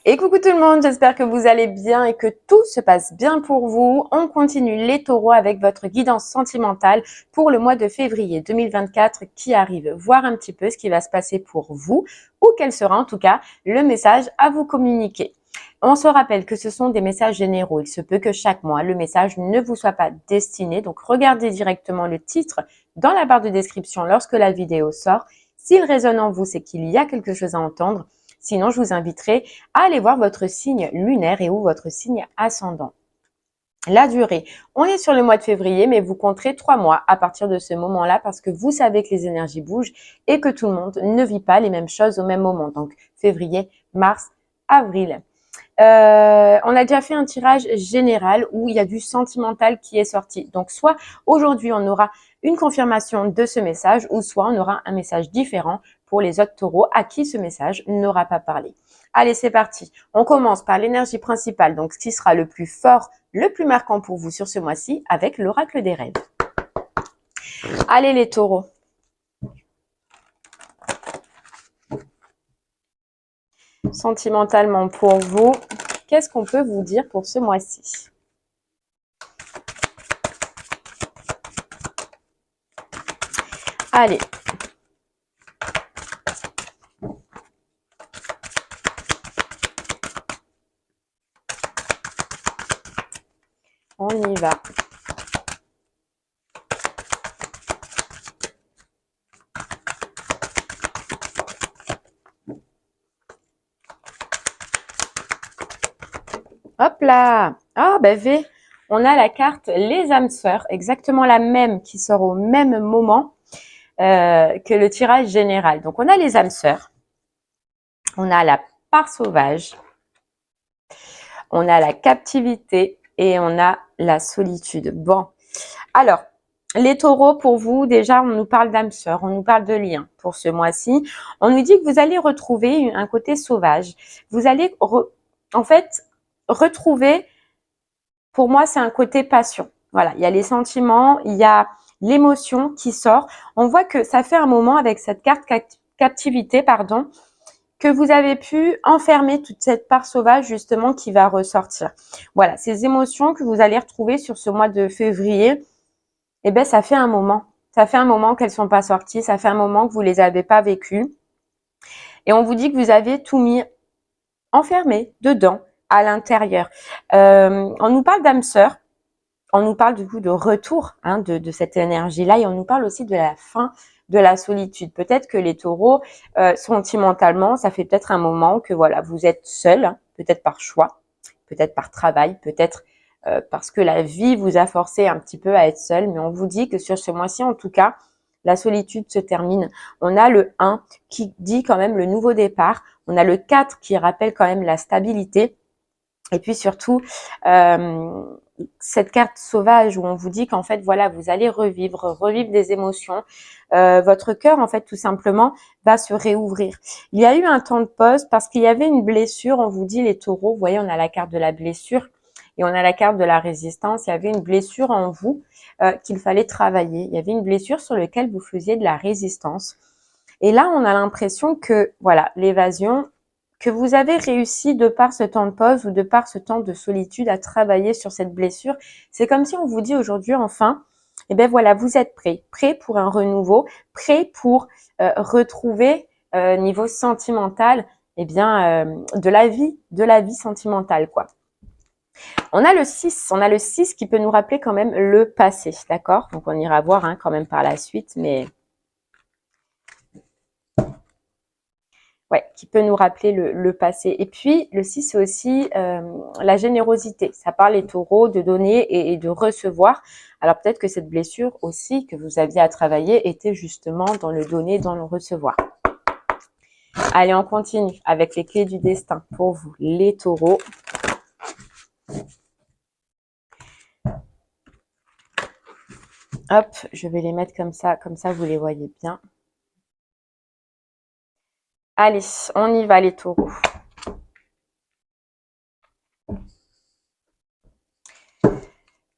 Et coucou tout le monde, j'espère que vous allez bien et que tout se passe bien pour vous. On continue les taureaux avec votre guidance sentimentale pour le mois de février 2024 qui arrive. Voir un petit peu ce qui va se passer pour vous ou quel sera en tout cas le message à vous communiquer. On se rappelle que ce sont des messages généraux. Il se peut que chaque mois, le message ne vous soit pas destiné. Donc, regardez directement le titre dans la barre de description lorsque la vidéo sort. S'il résonne en vous, c'est qu'il y a quelque chose à entendre. Sinon, je vous inviterai à aller voir votre signe lunaire et ou votre signe ascendant. La durée, on est sur le mois de février, mais vous compterez 3 mois à partir de ce moment-là parce que vous savez que les énergies bougent et que tout le monde ne vit pas les mêmes choses au même moment. Donc, février, mars, avril. On a déjà fait un tirage général où il y a du sentimental qui est sorti. Donc, soit aujourd'hui, on aura une confirmation de ce message ou soit on aura un message différent pour les autres taureaux à qui ce message n'aura pas parlé. Allez, c'est parti. On commence par l'énergie principale, donc ce qui sera le plus fort, le plus marquant pour vous sur ce mois-ci avec l'oracle des rêves. Allez les taureaux. Sentimentalement pour vous, qu'est-ce qu'on peut vous dire pour ce mois-ci? Allez. On y va. Hop là! Ah, ben V, on a la carte les âmes sœurs, exactement la même qui sort au même moment que le tirage général. Donc, on a les âmes sœurs, on a la part sauvage, on a la captivité et on a la solitude. Bon, alors, les taureaux, pour vous, déjà, on nous parle d'âmes sœurs, on nous parle de liens pour ce mois-ci. On nous dit que vous allez retrouver un côté sauvage. Vous allez, en fait, retrouver, pour moi, c'est un côté passion. Voilà, il y a les sentiments, il y a l'émotion qui sort. On voit que ça fait un moment avec cette carte captivité, pardon, que vous avez pu enfermer toute cette part sauvage justement qui va ressortir. Voilà, ces émotions que vous allez retrouver sur ce mois de février, eh ben ça fait un moment. Ça fait un moment qu'elles sont pas sorties, ça fait un moment que vous les avez pas vécues. Et on vous dit que vous avez tout mis enfermé dedans, à l'intérieur. On nous parle d'âme sœur, on nous parle du coup de retour de cette énergie-là et on nous parle aussi de la fin de la solitude. Peut-être que les taureaux, sentimentalement, ça fait peut-être un moment que voilà, vous êtes seuls, peut-être par choix, peut-être par travail, peut-être parce que la vie vous a forcé un petit peu à être seul, mais on vous dit que sur ce mois-ci, en tout cas, la solitude se termine. On a le 1 qui dit quand même le nouveau départ. On a le 4 qui rappelle quand même la stabilité. Et puis surtout, cette carte sauvage où on vous dit qu'en fait, voilà, vous allez revivre des émotions. Votre cœur, en fait, tout simplement, va se réouvrir. Il y a eu un temps de pause parce qu'il y avait une blessure. On vous dit, les taureaux, vous voyez, on a la carte de la blessure et on a la carte de la résistance. Il y avait une blessure en vous qu'il fallait travailler. Il y avait une blessure sur laquelle vous faisiez de la résistance. Et là, on a l'impression que, voilà, l'évasion, que vous avez réussi de par ce temps de pause ou de par ce temps de solitude à travailler sur cette blessure. C'est comme si on vous dit aujourd'hui, enfin, eh ben voilà, vous êtes prêt pour un renouveau, prêt pour retrouver niveau sentimental, eh bien, de la vie sentimentale, quoi. On a le 6 qui peut nous rappeler quand même le passé, d'accord? Donc, on ira voir quand même par la suite, mais ouais, qui peut nous rappeler le passé. Et puis, le 6, c'est aussi la générosité. Ça parle les taureaux de donner et de recevoir. Alors, peut-être que cette blessure aussi que vous aviez à travailler était justement dans le donner, dans le recevoir. Allez, on continue avec les clés du destin pour vous, les taureaux. Hop, je vais les mettre comme ça vous les voyez bien. Allez, on y va les taureaux.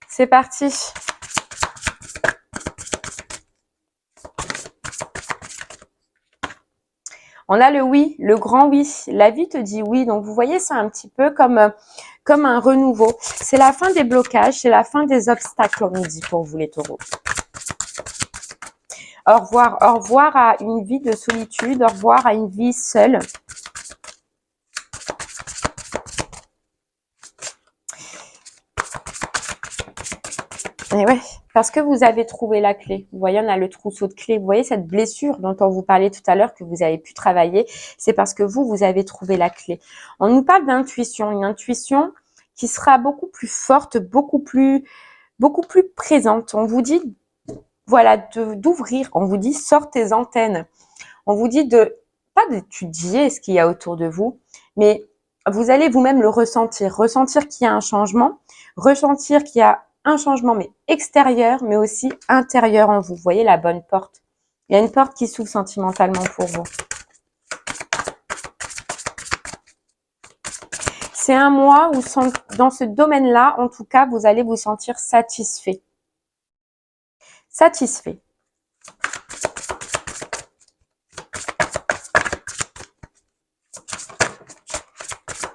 C'est parti. On a le oui, le grand oui. La vie te dit oui. Donc, vous voyez, c'est un petit peu comme un renouveau. C'est la fin des blocages, c'est la fin des obstacles, on nous dit pour vous les taureaux. Au revoir à une vie de solitude, au revoir à une vie seule. Et ouais, parce que vous avez trouvé la clé. Vous voyez, on a le trousseau de clés. Vous voyez cette blessure dont on vous parlait tout à l'heure que vous avez pu travailler. C'est parce que vous avez trouvé la clé. On nous parle d'intuition, une intuition qui sera beaucoup plus forte, beaucoup plus présente. On vous dit, voilà, d'ouvrir. On vous dit, sort tes antennes. On vous dit pas d'étudier ce qu'il y a autour de vous, mais vous allez vous-même le ressentir. Ressentir qu'il y a un changement, ressentir qu'il y a un changement, mais extérieur, mais aussi intérieur en vous. Vous voyez la bonne porte. Il y a une porte qui s'ouvre sentimentalement pour vous. C'est un mois où, dans ce domaine-là, en tout cas, vous allez vous sentir satisfait. Satisfait.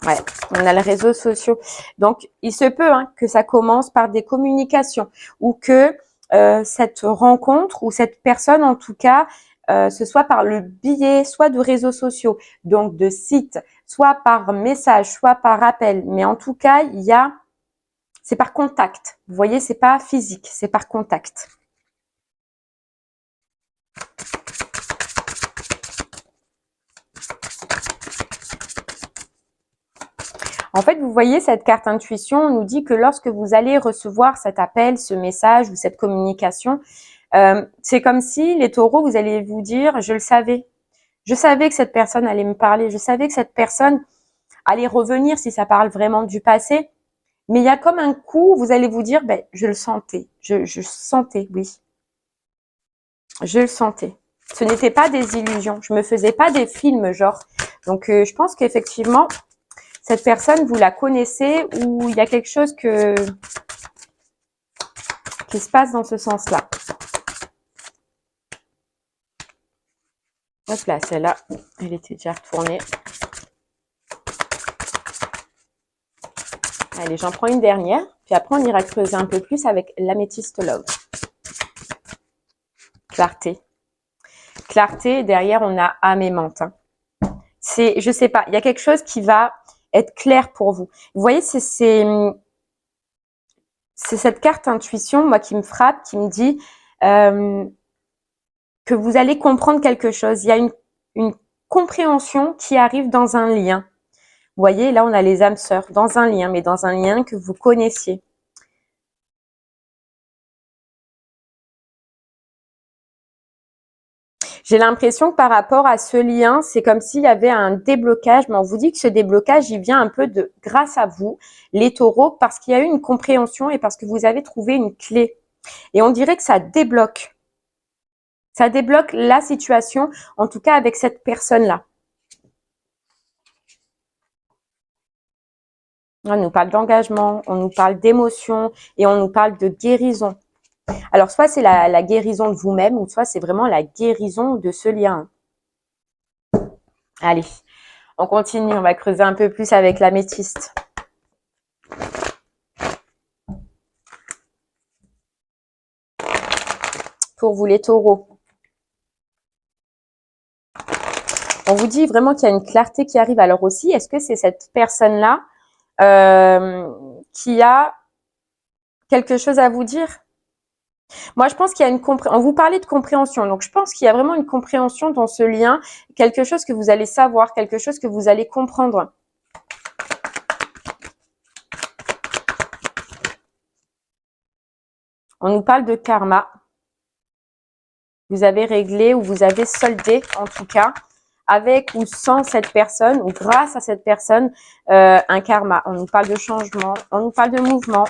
Ouais, on a les réseaux sociaux. Donc, il se peut que ça commence par des communications ou que cette rencontre ou cette personne, en tout cas, ce soit par le biais soit de réseaux sociaux, donc de sites, soit par message, soit par appel. Mais en tout cas, c'est par contact. Vous voyez, c'est pas physique, c'est par contact. En fait, vous voyez, cette carte intuition nous dit que lorsque vous allez recevoir cet appel, ce message ou cette communication, c'est comme si les taureaux, vous allez vous dire, je le savais. Je savais que cette personne allait me parler. Je savais que cette personne allait revenir si ça parle vraiment du passé. Mais il y a comme un coup, vous allez vous dire, ben, je le sentais. Je sentais, oui. Je le sentais. Ce n'était pas des illusions. Je me faisais pas des films, genre. Donc, je pense qu'effectivement, cette personne, vous la connaissez ou il y a quelque chose qui se passe dans ce sens-là. Hop là, celle-là, elle était déjà retournée. Allez, j'en prends une dernière. Puis après, on ira creuser un peu plus avec l'améthyste love. Clarté. Clarté, derrière, on a âme aimante. Je sais pas, il y a quelque chose qui va être clair pour vous. Vous voyez, c'est cette carte intuition, moi, qui me frappe, qui me dit que vous allez comprendre quelque chose. Il y a une compréhension qui arrive dans un lien. Vous voyez, là, on a les âmes sœurs dans un lien, mais dans un lien que vous connaissiez. J'ai l'impression que par rapport à ce lien, c'est comme s'il y avait un déblocage, mais on vous dit que ce déblocage, il vient un peu grâce à vous, les taureaux, parce qu'il y a eu une compréhension et parce que vous avez trouvé une clé. Et on dirait que ça débloque. Ça débloque la situation, en tout cas avec cette personne-là. On nous parle d'engagement, on nous parle d'émotion et on nous parle de guérison. Alors, soit c'est la guérison de vous-même, ou soit c'est vraiment la guérison de ce lien. Allez, on continue, on va creuser un peu plus avec l'améthyste. Pour vous les taureaux. On vous dit vraiment qu'il y a une clarté qui arrive. Alors aussi, est-ce que c'est cette personne-là qui a quelque chose à vous dire? Moi, je pense qu'il y a on vous parlait de compréhension, donc je pense qu'il y a vraiment une compréhension dans ce lien, quelque chose que vous allez savoir, quelque chose que vous allez comprendre. On nous parle de karma. Vous avez réglé ou vous avez soldé, en tout cas, avec ou sans cette personne ou grâce à cette personne, un karma. On nous parle de changement, on nous parle de mouvement.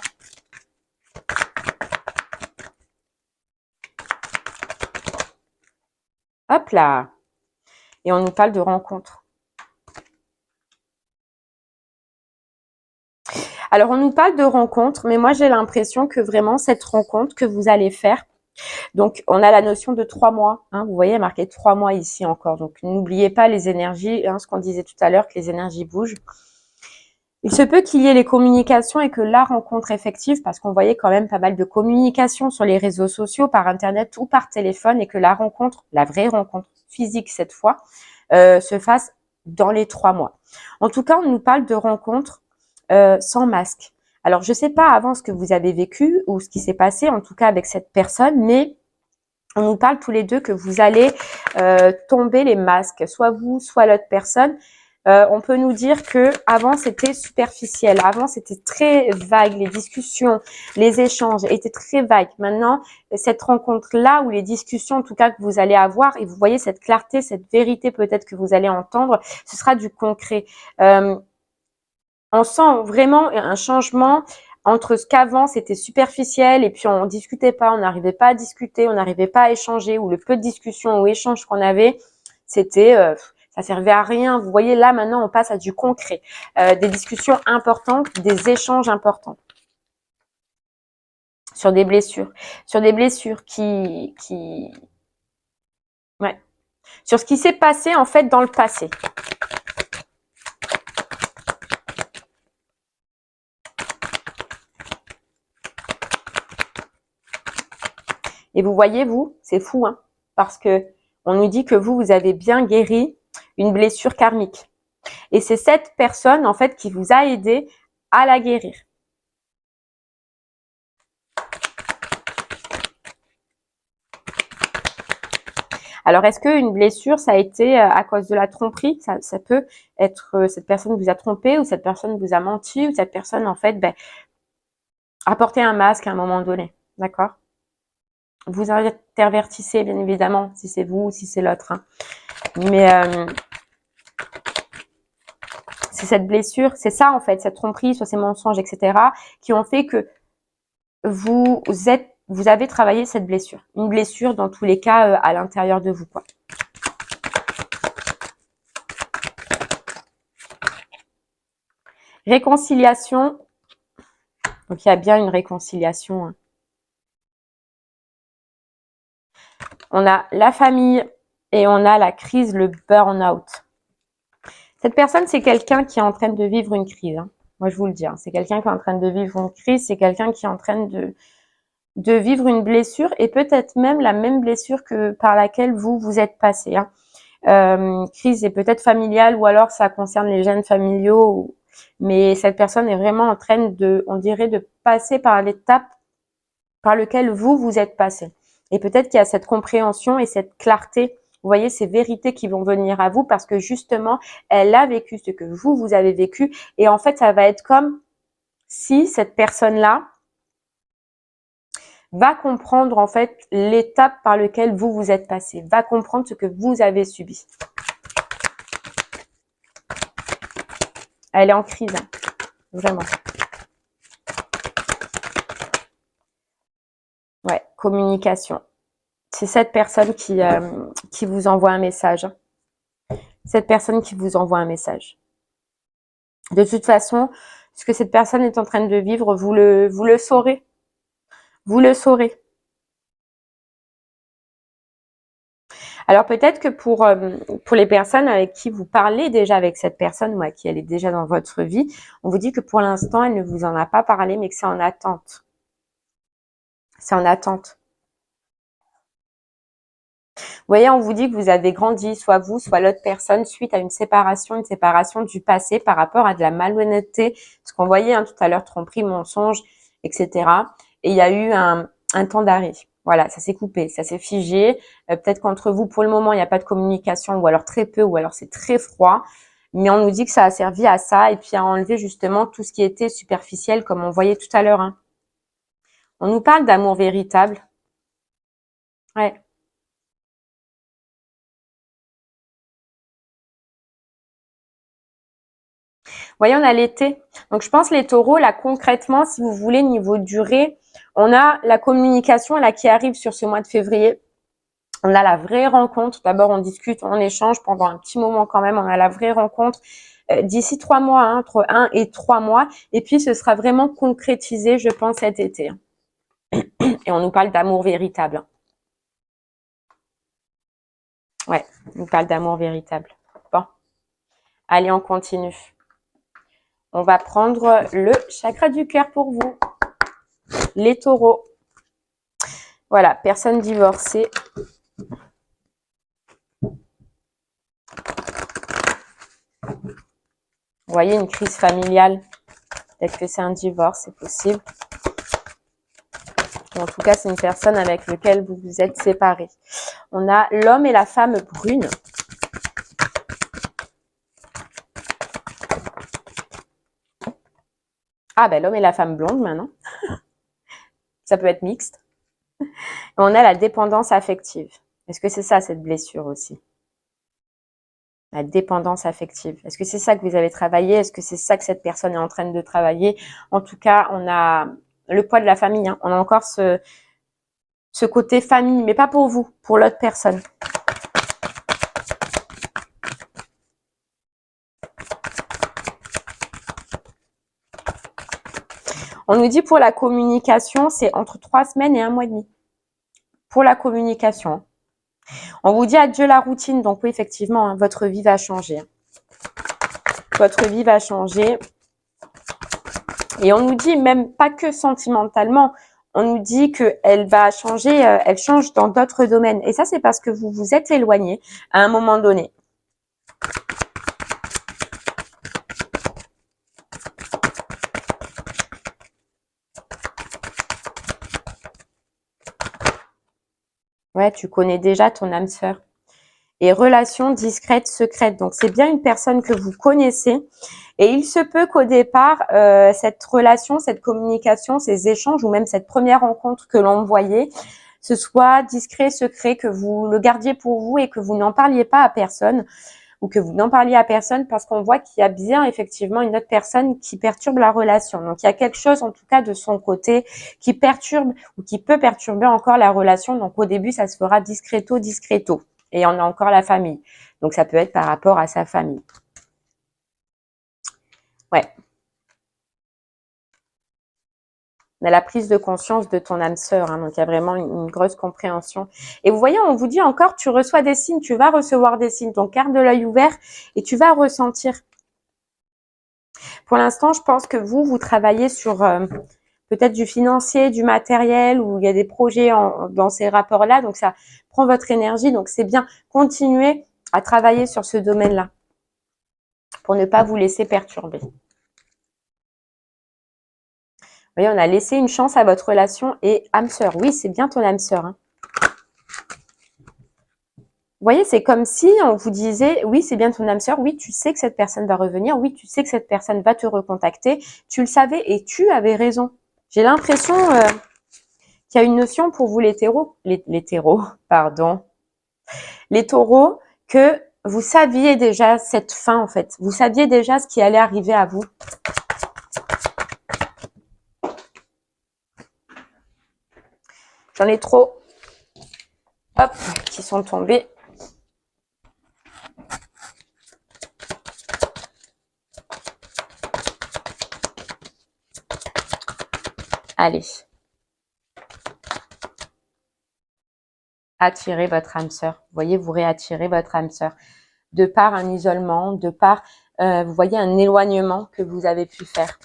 Hop là. Et on nous parle de rencontre. Alors, on nous parle de rencontre, mais moi, j'ai l'impression que vraiment, cette rencontre que vous allez faire, Donc, on a la notion de 3 mois. Hein, vous voyez, marqué 3 mois ici encore. Donc, n'oubliez pas les énergies, hein, ce qu'on disait tout à l'heure, que les énergies bougent. Il se peut qu'il y ait les communications et que la rencontre effective, parce qu'on voyait quand même pas mal de communication sur les réseaux sociaux, par Internet ou par téléphone, et que la rencontre, la vraie rencontre physique cette fois, se fasse dans les 3 mois. En tout cas, on nous parle de rencontres sans masque. Alors, je ne sais pas avant ce que vous avez vécu ou ce qui s'est passé, en tout cas avec cette personne, mais on nous parle tous les deux que vous allez tomber les masques, soit vous, soit l'autre personne. On peut nous dire que avant c'était superficiel, avant c'était très vague, les discussions, les échanges étaient très vagues. Maintenant, cette rencontre-là ou les discussions en tout cas que vous allez avoir, et vous voyez cette clarté, cette vérité peut-être que vous allez entendre, ce sera du concret. On sent vraiment un changement entre ce qu'avant c'était superficiel et puis on discutait pas, on n'arrivait pas à discuter, on n'arrivait pas à échanger, ou le peu de discussions ou échanges qu'on avait, c'était ça servait à rien. Vous voyez là maintenant on passe à du concret, des discussions importantes, des échanges importants sur des blessures qui ouais, sur ce qui s'est passé en fait dans le passé. Et vous voyez, vous, c'est fou, hein, parce que on nous dit que vous avez bien guéri une blessure karmique. Et c'est cette personne, en fait, qui vous a aidé à la guérir. Alors, est-ce qu'une blessure, ça a été à cause de la tromperie? Ça peut être cette personne vous a trompé, ou cette personne vous a menti, ou cette personne, en fait, a porté un masque à un moment donné. D'accord? Vous intervertissez, bien évidemment, si c'est vous ou si c'est l'autre. Hein. Mais c'est cette blessure, c'est ça en fait, cette tromperie, soit ces mensonges, etc., qui ont fait que vous avez travaillé cette blessure. Une blessure dans tous les cas à l'intérieur de vous, quoi. Réconciliation. Donc il y a bien une réconciliation. Hein. On a la famille et on a la crise, le burn-out. Cette personne, c'est quelqu'un qui est en train de vivre une crise. Hein. Moi, je vous le dis, hein. C'est quelqu'un qui est en train de vivre une crise, c'est quelqu'un qui est en train de vivre une blessure, et peut-être même la même blessure que par laquelle vous êtes passé. Hein. Crise est peut-être familiale, ou alors ça concerne les gènes familiaux, mais cette personne est vraiment en train de, on dirait, de passer par l'étape par laquelle vous êtes passé. Et peut-être qu'il y a cette compréhension et cette clarté, vous voyez, ces vérités qui vont venir à vous parce que justement, elle a vécu ce que vous avez vécu, et en fait, ça va être comme si cette personne-là va comprendre en fait l'étape par laquelle vous êtes passé, va comprendre ce que vous avez subi. Elle est en crise, hein, vraiment. Ouais, communication. C'est cette personne qui vous envoie un message. Cette personne qui vous envoie un message. De toute façon, ce que cette personne est en train de vivre, vous le saurez. Vous le saurez. Alors peut-être que pour les personnes avec qui vous parlez déjà avec cette personne, ou à qui elle est déjà dans votre vie, on vous dit que pour l'instant, elle ne vous en a pas parlé, mais que c'est en attente. C'est en attente. Vous voyez, on vous dit que vous avez grandi, soit vous, soit l'autre personne, suite à une séparation du passé par rapport à de la malhonnêteté, ce qu'on voyait hein, tout à l'heure, tromperie, mensonge, etc. Et il y a eu un temps d'arrêt. Voilà, ça s'est coupé, ça s'est figé. Peut-être qu'entre vous, pour le moment, il n'y a pas de communication, ou alors très peu, ou alors c'est très froid. Mais on nous dit que ça a servi à ça, et puis à enlever justement tout ce qui était superficiel, comme on voyait tout à l'heure. Hein. On nous parle d'amour véritable. Ouais. Voyez, on a l'été. Donc, je pense les taureaux, là, concrètement, si vous voulez, niveau durée, on a la communication là qui arrive sur ce mois de février. On a la vraie rencontre. D'abord, on discute, on échange pendant un petit moment quand même. On a la vraie rencontre d'ici 3 mois, hein, entre 1 et 3 mois. Et puis, ce sera vraiment concrétisé, je pense, cet été. Et Et on nous parle d'amour véritable. Ouais, on nous parle d'amour véritable. Bon, allez, on continue. On va prendre le chakra du cœur pour vous. Les taureaux. Voilà, personne divorcée. Vous voyez, une crise familiale. Peut-être que c'est un divorce, c'est possible. En tout cas, c'est une personne avec laquelle vous vous êtes séparés. On a l'homme et la femme brune. Ah ben l'homme et la femme blonde maintenant. Ça peut être mixte. Et on a la dépendance affective. Est-ce que c'est ça cette blessure aussi? La dépendance affective. Est-ce que c'est ça que vous avez travaillé? Est-ce que c'est ça que cette personne est en train de travailler? En tout cas, on a le poids de la famille. Hein. On a encore ce côté famille, mais pas pour vous, pour l'autre personne. On nous dit pour la communication, c'est entre 3 semaines et 1 mois et demi. Pour la communication. On vous dit adieu la routine. Donc oui, effectivement, hein, votre vie va changer. Votre vie va changer. Et on nous dit même pas que sentimentalement. On nous dit qu'elle va changer, elle change dans d'autres domaines. Et ça, c'est parce que vous vous êtes éloigné à un moment donné. Ouais, tu connais déjà ton âme sœur. Et relation discrète, secrète. Donc, c'est bien une personne que vous connaissez. Et il se peut qu'au départ, cette relation, cette communication, ces échanges ou même cette première rencontre que l'on voyait, ce soit discret, secret, que vous le gardiez pour vous et que vous n'en parliez pas à personne ou que vous n'en parliez à personne parce qu'on voit qu'il y a bien effectivement une autre personne qui perturbe la relation. Donc, il y a quelque chose en tout cas de son côté qui perturbe ou qui peut perturber encore la relation. Donc, au début, ça se fera discreto, discreto. Et on a encore la famille. Donc, ça peut être par rapport à sa famille. Ouais. On a la prise de conscience de ton âme sœur. Hein, donc, il y a vraiment une grosse compréhension. Et vous voyez, on vous dit encore, tu reçois des signes, tu vas recevoir des signes. Donc, garde l'œil ouvert et tu vas ressentir. Pour l'instant, je pense que vous travaillez sur peut-être du financier, du matériel, ou il y a des projets dans ces rapports-là. Donc, ça prend votre énergie. Donc, c'est bien. Continuez à travailler sur ce domaine-là pour ne pas vous laisser perturber. Vous voyez, on a laissé une chance à votre relation et âme sœur. Oui, c'est bien ton âme sœur. Hein. Vous voyez, c'est comme si on vous disait, oui, c'est bien ton âme sœur, oui, tu sais que cette personne va revenir, oui, tu sais que cette personne va te recontacter, tu le savais et tu avais raison. J'ai l'impression qu'il y a une notion pour vous les taureaux, pardon, les taureaux, que vous saviez déjà cette fin en fait, vous saviez déjà ce qui allait arriver à vous. J'en ai trop, hop, qui sont tombés. Allez. Attirez votre âme sœur. Vous voyez, vous réattirez votre âme sœur. De par un isolement, de par, vous voyez, un éloignement que vous avez pu faire.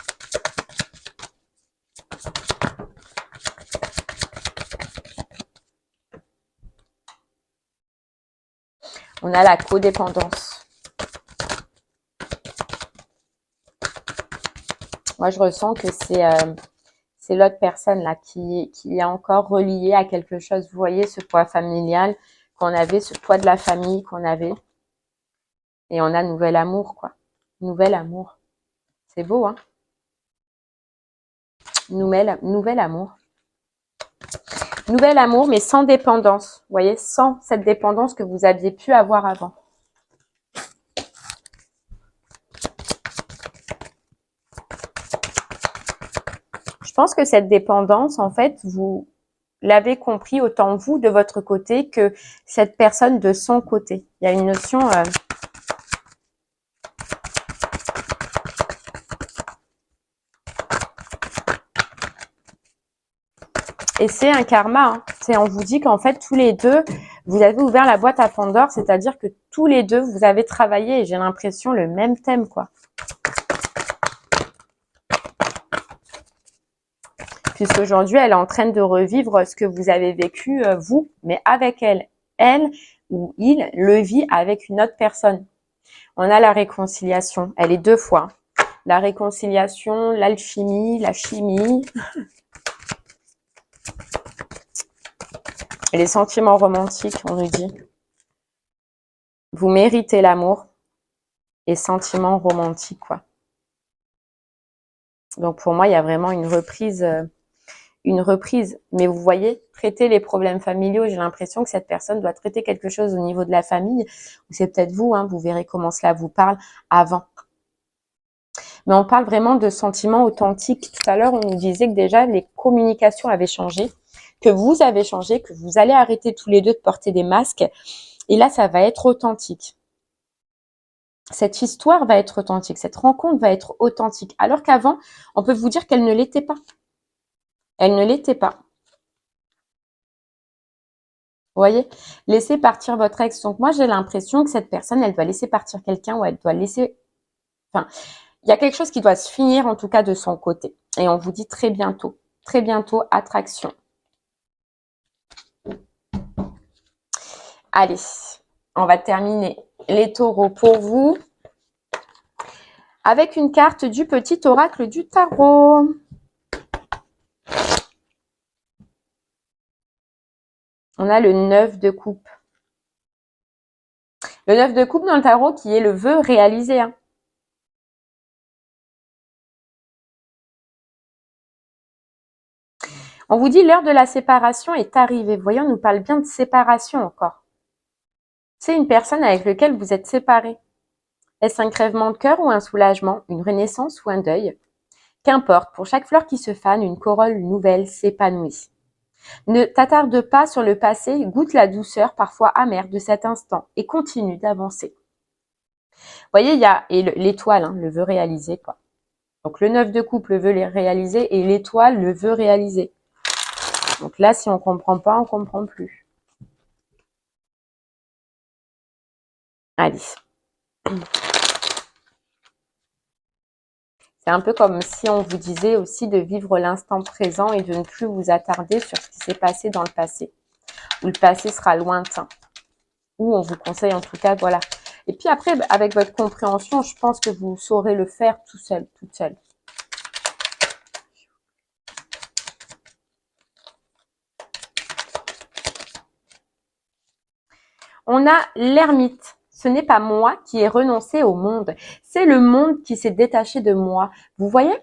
On a la codépendance. Moi, je ressens que c'est l'autre personne là qui est encore reliée à quelque chose. Vous voyez ce poids familial qu'on avait, ce poids de la famille qu'on avait. Et on a nouvel amour, quoi. Nouvel amour. C'est beau, hein? Nouvel amour. Nouvel amour, mais sans dépendance. Vous voyez, sans cette dépendance que vous aviez pu avoir avant. Je pense que cette dépendance, en fait, vous l'avez compris autant vous de votre côté que cette personne de son côté. Il y a une notion... Et c'est un karma. Hein. On vous dit qu'en fait, tous les deux, vous avez ouvert la boîte à Pandore, c'est-à-dire que tous les deux, vous avez travaillé, et j'ai l'impression, le même thème, quoi. Puisqu'aujourd'hui, elle est en train de revivre ce que vous avez vécu, vous, mais avec elle. Elle ou il le vit avec une autre personne. On a la réconciliation. Elle est 2 fois. La réconciliation, l'alchimie, la chimie. Et les sentiments romantiques, on nous dit. Vous méritez l'amour et sentiments romantiques, quoi. Donc pour moi, il y a vraiment une reprise. Mais vous voyez, traiter les problèmes familiaux, j'ai l'impression que cette personne doit traiter quelque chose au niveau de la famille. Ou c'est peut-être vous, hein, vous verrez comment cela vous parle avant. Mais on parle vraiment de sentiments authentiques. Tout à l'heure, on nous disait que déjà, les communications avaient changé, que vous avez changé, que vous allez arrêter tous les deux de porter des masques. Et là, ça va être authentique. Cette histoire va être authentique. Cette rencontre va être authentique. Alors qu'avant, on peut vous dire qu'elle ne l'était pas. Elle ne l'était pas. Vous voyez, laissez partir votre ex. Donc moi, j'ai l'impression que cette personne, elle doit laisser partir quelqu'un ou elle doit laisser... Enfin, il y a quelque chose qui doit se finir, en tout cas, de son côté. Et on vous dit très bientôt, attraction. Allez, on va terminer les taureaux pour vous avec une carte du petit oracle du tarot. On a le 9 de coupe. Le 9 de coupe dans le tarot qui est le vœu réalisé. Hein. On vous dit l'heure de la séparation est arrivée. Vous voyez, on nous parle bien de séparation encore. C'est une personne avec laquelle vous êtes séparés. Est-ce un crèvement de cœur ou un soulagement, une renaissance ou un deuil? Qu'importe, pour chaque fleur qui se fane, une corolle nouvelle s'épanouit. Ne t'attarde pas sur le passé, goûte la douceur parfois amère de cet instant et continue d'avancer. Vous voyez, il y a l'étoile, hein, le vœu réalisé, quoi. Donc le 9 de coupe, le vœu réalisé, et l'étoile, le vœu réalisé. Donc là, si on comprend pas, on comprend plus. Allez. C'est un peu comme si on vous disait aussi de vivre l'instant présent et de ne plus vous attarder sur ce qui s'est passé dans le passé. Ou le passé sera lointain. Ou on vous conseille en tout cas, voilà. Et puis après, avec votre compréhension, je pense que vous saurez le faire tout seul, toute seule. On a l'ermite. Ce n'est pas moi qui ai renoncé au monde. C'est le monde qui s'est détaché de moi. Vous voyez?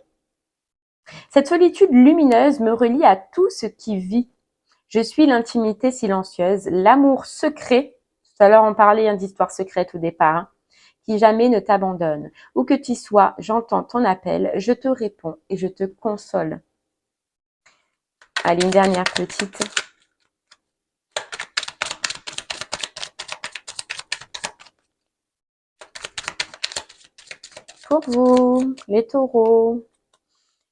Cette solitude lumineuse me relie à tout ce qui vit. Je suis l'intimité silencieuse, l'amour secret. Tout à l'heure, on parlait d'histoire secrète au départ. Hein, qui jamais ne t'abandonne. Où que tu sois, j'entends ton appel, je te réponds et je te console. Allez, une dernière petite. Pour vous, les taureaux.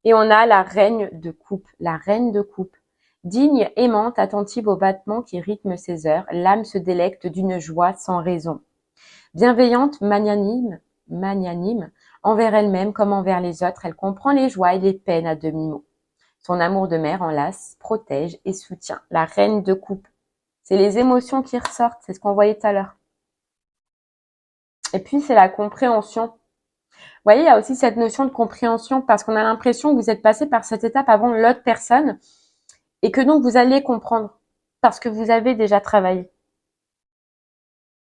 Et on a la reine de coupe, la reine de coupe. Digne, aimante, attentive aux battements qui rythment ses heures, l'âme se délecte d'une joie sans raison. Bienveillante, magnanime, envers elle-même comme envers les autres, elle comprend les joies et les peines à demi-mot. Son amour de mère enlace, protège et soutient. La reine de coupe. C'est les émotions qui ressortent, c'est ce qu'on voyait tout à l'heure. Et puis, c'est la compréhension. Vous voyez, il y a aussi cette notion de compréhension parce qu'on a l'impression que vous êtes passé par cette étape avant l'autre personne et que donc vous allez comprendre parce que vous avez déjà travaillé.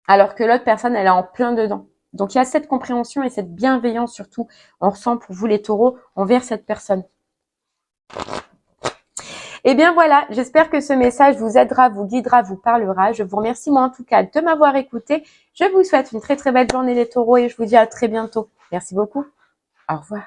Alors que l'autre personne, elle est en plein dedans. Donc, il y a cette compréhension et cette bienveillance surtout, on ressent pour vous les taureaux envers cette personne. Et bien voilà, j'espère que ce message vous aidera, vous guidera, vous parlera. Je vous remercie moi en tout cas de m'avoir écouté. Je vous souhaite une très très belle journée les taureaux et je vous dis à très bientôt. Merci beaucoup. Au revoir.